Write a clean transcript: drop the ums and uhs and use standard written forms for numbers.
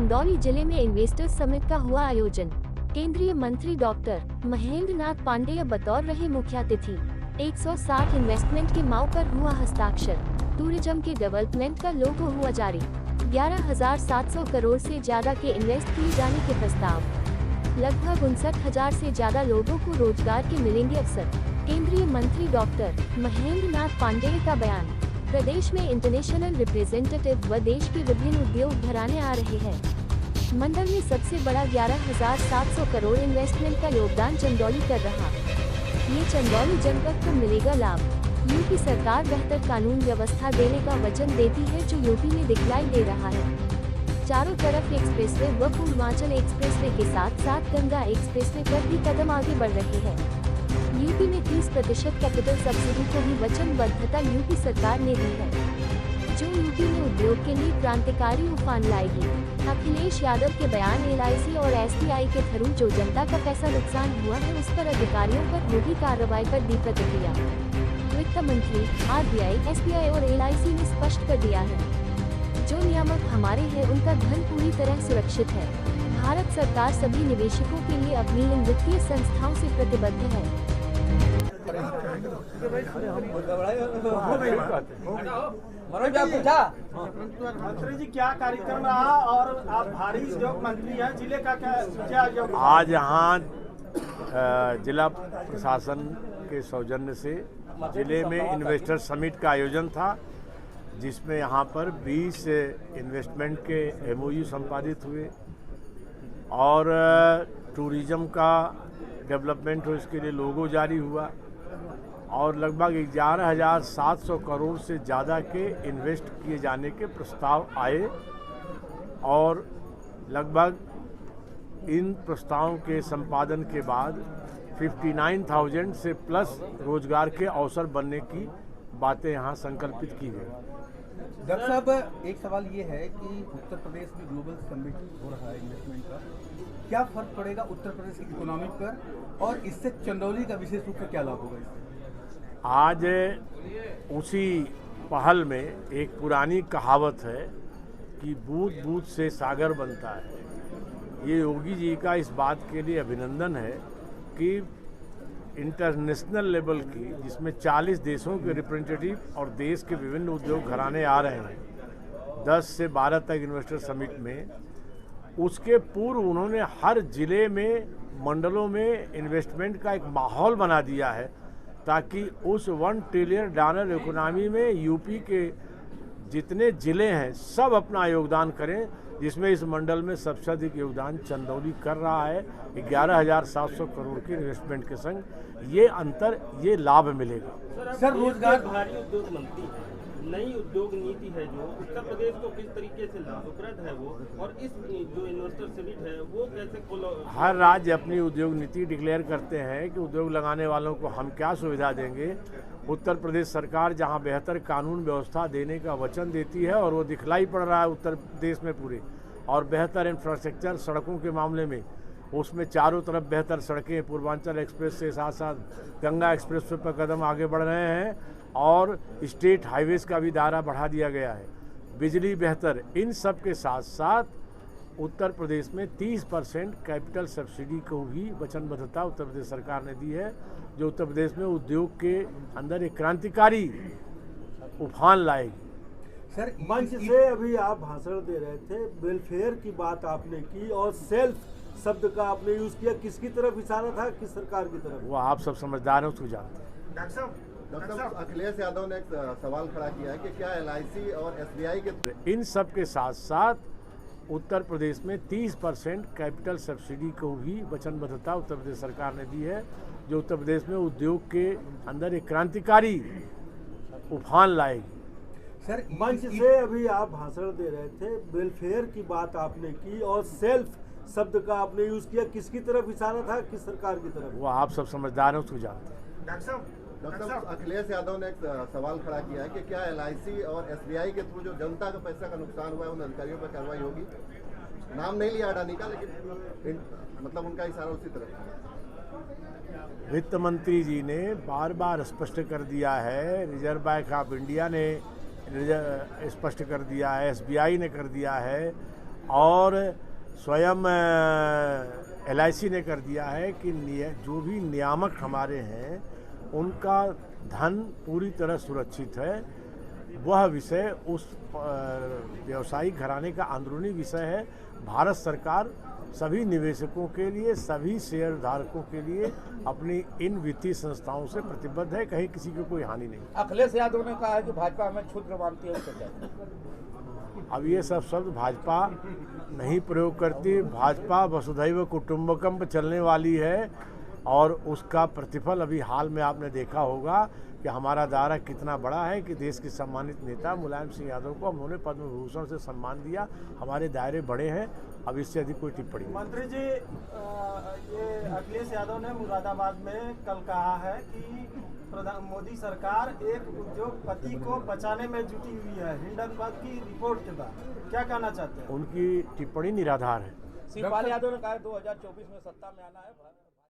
चंदौली जिले में investors summit का हुआ आयोजन। केंद्रीय मंत्री डॉक्टर महेंद्र नाथ पांडेय बतौर रहे मुख्य अतिथि। 160 इन्वेस्टमेंट के माव पर हुआ हस्ताक्षर। टूरिज्म के डेवलपमेंट का लोगो हुआ जारी। 11,700 करोड़ से ज्यादा के इन्वेस्ट किए जाने के प्रस्ताव। लगभग 59,000 से ज्यादा लोगों को रोजगार के मिलेंगे अवसर। केंद्रीय मंत्री डॉक्टर महेंद्र नाथ पांडेय का बयान। प्रदेश में इंटरनेशनल रिप्रेजेंटेटिव व देश के विभिन्न उद्योग घराने आ रहे हैं। मंडल में सबसे बड़ा 11,700 करोड़ इन्वेस्टमेंट का योगदान चंदौली कर रहा। ये चंदौली जनपद को मिलेगा लाभ। यूपी सरकार बेहतर कानून व्यवस्था देने का वचन देती है, जो यूपी में दिखलाई दे रहा है। चारों तरफ एक्सप्रेसवे व पूर्वांचल एक्सप्रेसवे के साथ साथ गंगा एक्सप्रेसवे पर भी कदम आगे बढ़ रहे हैं। यूपी में 30% कैपिटल सब्सिडी को भी वचनबद्धता यूपी सरकार ने दी है, जो यूपी में उद्योग के लिए क्रांतिकारी उफान लाएगी। अखिलेश यादव के बयान। LIC और SBI के थ्रू जो जनता का पैसा नुकसान हुआ है, उस पर अधिकारियों पर होगी कार्रवाई पर दी प्रतिक्रिया। वित्त मंत्री, RBI, SBI और LIC ने स्पष्ट कर दिया है, जो नियामक हमारे हैं उनका धन पूरी तरह सुरक्षित है। भारत सरकार सभी निवेशकों के लिए अपनी इन वित्तीय संस्थाओं से प्रतिबद्ध है। मंत्री जी, क्या कार्यक्रम रहा और आप भारी उद्योग मंत्री हैं, जिले का क्या आज यहाँ जिला प्रशासन के सौजन्य से जिले में इन्वेस्टर समिट का आयोजन था, जिसमें यहाँ पर 20 इन्वेस्टमेंट के MOU संपादित हुए और टूरिज्म का डेवलपमेंट हो, इसके लिए लोगो जारी हुआ और लगभग 11,700 करोड़ से ज़्यादा के इन्वेस्ट किए जाने के प्रस्ताव आए और लगभग इन प्रस्तावों के संपादन के बाद 59,000 से प्लस रोजगार के अवसर बनने की बातें यहाँ संकल्पित की गई। डॉक्टर साहब, एक सवाल ये है कि उत्तर प्रदेश में ग्लोबल समिट हो रहा है इन्वेस्टमेंट का, क्या फर्क पड़ेगा उत्तर प्रदेश की इकोनॉमी पर और इससे चंदौली का विशेष रूप से क्या लाभ होगा इससे? आज उसी पहल में एक पुरानी कहावत है कि बूंद बूंद से सागर बनता है। ये योगी जी का इस बात के लिए अभिनंदन है कि इंटरनेशनल लेवल की, जिसमें 40 देशों के रिप्रेजेंटेटिव और देश के विभिन्न उद्योग घराने आ रहे हैं 10 से 12 तक इन्वेस्टर समिट में, उसके पूर्व उन्होंने हर जिले में, मंडलों में इन्वेस्टमेंट का एक माहौल बना दिया है, ताकि उस $1 ट्रिलियन इकोनॉमी में यूपी के जितने ज़िले हैं सब अपना योगदान करें, जिसमें इस मंडल में सबसे अधिक योगदान चंदौली कर रहा है। 11,700 करोड़ के इन्वेस्टमेंट के संग ये लाभ मिलेगा। सर, रोजगार भारी उद्योग मंत्री है, नई उद्योग नीति है जो उत्तर प्रदेश को किस तरीके से लाभप्रद है वो, और इस जो इन्वेस्टर समिट है वो कैसे हर राज्य अपनी उद्योग नीति डिक्लेयर करते हैं कि उद्योग लगाने वालों को हम क्या सुविधा देंगे। उत्तर प्रदेश सरकार जहां बेहतर कानून व्यवस्था देने का वचन देती है और वो दिखलाई पड़ रहा है उत्तर प्रदेश में पूरे, और बेहतर इंफ्रास्ट्रक्चर सड़कों के मामले में उसमें चारों तरफ बेहतर सड़कें, पूर्वांचल एक्सप्रेस से साथ साथ गंगा एक्सप्रेस पर कदम आगे बढ़ रहे हैं और स्टेट हाईवेज का भी दायरा बढ़ा दिया गया है, बिजली बेहतर। इन सब के साथ साथ उत्तर प्रदेश में 30% कैपिटल सब्सिडी को भी वचनबद्धता उत्तर प्रदेश सरकार ने दी है, जो उत्तर प्रदेश में उद्योग के अंदर एक क्रांतिकारी उफान लाएगी। सर, मंच से अभी आप भाषण दे रहे थे, वेलफेयर की बात आपने की और सेल्फ शब्द का आपने यूज किया, किसकी तरफ इशारा था, किस सरकार की तरफ? वो आप सब समझदार हैं, उसको जानते हैं। डॉक्टर साहब, अखिलेश यादव ने एक सवाल खड़ा किया है कि क्या LIC और SBI के इन सब के साथ साथ उत्तर प्रदेश में 30% कैपिटल सब्सिडी को भी वचनबद्धता उत्तर प्रदेश सरकार ने दी है, जो उत्तर प्रदेश में उद्योग के अंदर एक क्रांतिकारी उफान लाएगी। सर, मंच से अभी आप भाषण दे रहे थे, वेलफेयर की बात आपने की और सेल्फ शब्द का आपने यूज किया, किसकी तरफ इशारा था, किस सरकार की तरफ? वो आप सब समझदार हैं, उसको जानते हैं। डॉक्टर साहब, अखिलेश यादव ने एक सवाल खड़ा किया है कि क्या LIC और SBI के थ्रू जो जनता का पैसा का नुकसान हुआ है उन अधिकारियों पर कार्रवाई होगी? नाम नहीं लिया अडानी का, लेकिन मतलब उनका इशारा उसी तरफ। वित्त मंत्री जी ने बार बार स्पष्ट कर दिया है, रिजर्व बैंक ऑफ इंडिया ने स्पष्ट कर दिया है, SBI ने कर दिया है और स्वयं LIC ने कर दिया है कि जो भी नियामक हमारे हैं उनका धन पूरी तरह सुरक्षित है। वह विषय उस व्यवसायिक घराने का अंदरूनी विषय है। भारत सरकार सभी निवेशकों के लिए, सभी शेयर धारकों के लिए अपनी इन वित्तीय संस्थाओं से प्रतिबद्ध है। कहीं किसी को कोई हानि नहीं। अखिलेश यादव ने कहा है कि भाजपा हमें क्षुद्र मानती है, उसको क्या? अब ये सब शब्द भाजपा नहीं प्रयोग करती। भाजपा वसुधैव कुटुंबकम पर चलने वाली है और उसका प्रतिफल अभी हाल में आपने देखा होगा कि हमारा दायरा कितना बड़ा है कि देश के सम्मानित नेता मुलायम सिंह यादव को उन्होंने पद्म विभूषण से सम्मान दिया। हमारे दायरे बड़े हैं, अब इससे अधिक कोई टिप्पणी नहीं। मंत्री जी, ये अखिलेश यादव ने मुरादाबाद में कल कहा है कि मोदी सरकार एक उद्योगपति को बचाने में जुटी हुई है हिंडनबर्ग की रिपोर्ट के बाद। क्या कहना चाहते हैं? उनकी टिप्पणी निराधार है। शिवपाल यादव ने कहा 2024 में सत्ता में आना है।